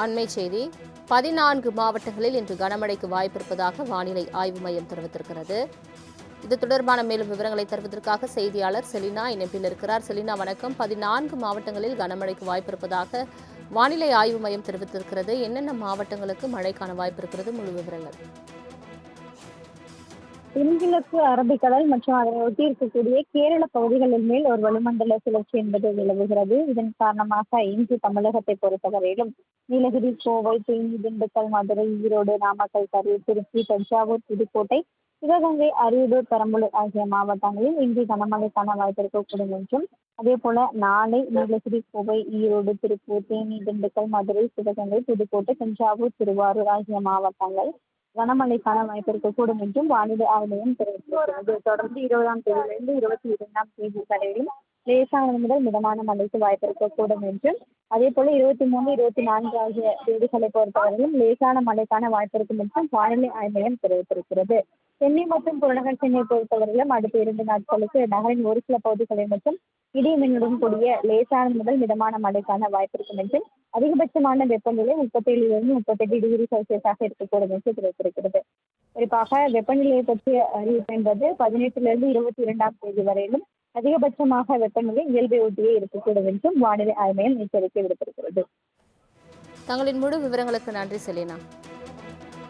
அண்மை செய்தி 14 மாவட்டங்களில் இன்று கனமழைக்கு வாய்ப்பிருப்பதாக வானிலை ஆய்வு மையம் தெரிவித்திருக்கிறது. இது தொடர்பான மேலும் விவரங்களை தருவதற்காக செய்தியாளர் செலினா இணைப்பில் இருக்கிறார். செலினா வணக்கம். 14 மாவட்டங்களில் கனமழைக்கு வாய்ப்பிருப்பதாக வானிலை ஆய்வு மையம் தெரிவித்திருக்கிறது. என்னென்ன மாவட்டங்களுக்கு மழைக்கான வாய்ப்பு இருக்கிறது? முழு விவரங்கள். தென்கிழக்கு அரபிக்கடல் மற்றும் அதனை ஒட்டி இருக்கக்கூடிய கேரள பகுதிகளின் மேல் ஒரு வளிமண்டல சுழற்சி என்பது நிலவுகிறது. இதன் காரணமாக இன்று தமிழகத்தை பொறுத்தவரையிலும் நீலகிரி, கோவை, தேனி, திண்டுக்கல், மதுரை, ஈரோடு, நாமக்கல், கரூர், திருச்சி, தஞ்சாவூர், புதுக்கோட்டை, சிவகங்கை, அரியலூர், பெரம்பலூர் ஆகிய மாவட்டங்களில் இன்று கனமழைக்கான வாய்ப்பு இருக்கக்கூடும் என்றும், அதே போல நாளை நீலகிரி, கோவை, ஈரோடு, திருப்பூர், தேனி, திண்டுக்கல், மதுரை, சிவகங்கை, புதுக்கோட்டை, தஞ்சாவூர், திருவாரூர் ஆகிய மாவட்டங்கள் கனமழைக்கான வாய்ப்பு இருக்கக்கூடும் என்றும் வானிலை ஆய்வு மையம் தெரிவித்திருக்கிறது. தொடர்ந்து 20ஆம் தேதியிலிருந்து 22ஆம் தேதி வரையிலும் லேசானது முதல் மிதமான மழைக்கு வாய்ப்பு இருக்கக்கூடும் என்றும், அதே போல 23, 24 ஆகிய தேதிகளை பொறுத்தவரையிலும் லேசான மழைக்கான வாய்ப்பு இருக்கும் என்றும் வானிலை ஆய்வு மையம் தெரிவித்திருக்கிறது. சென்னை மற்றும் புறநகர் சென்னை பொறுத்தவரையிலும் அடுத்த 2 நாட்களுக்கு நகரின் ஒரு சில பகுதிகளில் மற்றும் இடி மின்னுடன் கூடிய லேசானது முதல் மிதமான மழைக்கான வாய்ப்பு இருக்கும் என்றும், அதிகபட்சமான வெப்பநிலை 37 38 டிகிரி செல்சியஸாக இருக்கக்கூடும் என்று தெரிவித்திருக்கிறது. குறிப்பாக வெப்பநிலையை பற்றிய அறிவிப்பு என்பது 18 22ஆம் தேதி வரையிலும் அதிகபட்சமாக வெப்பநிலை இயல்பை ஒட்டியே இருக்கக்கூடும் என்றும் வானிலை ஆய்வு மையம் எச்சரிக்கை விடுத்திருக்கிறது. தங்களின் முழு விவரங்களுக்கு நன்றி செலினா.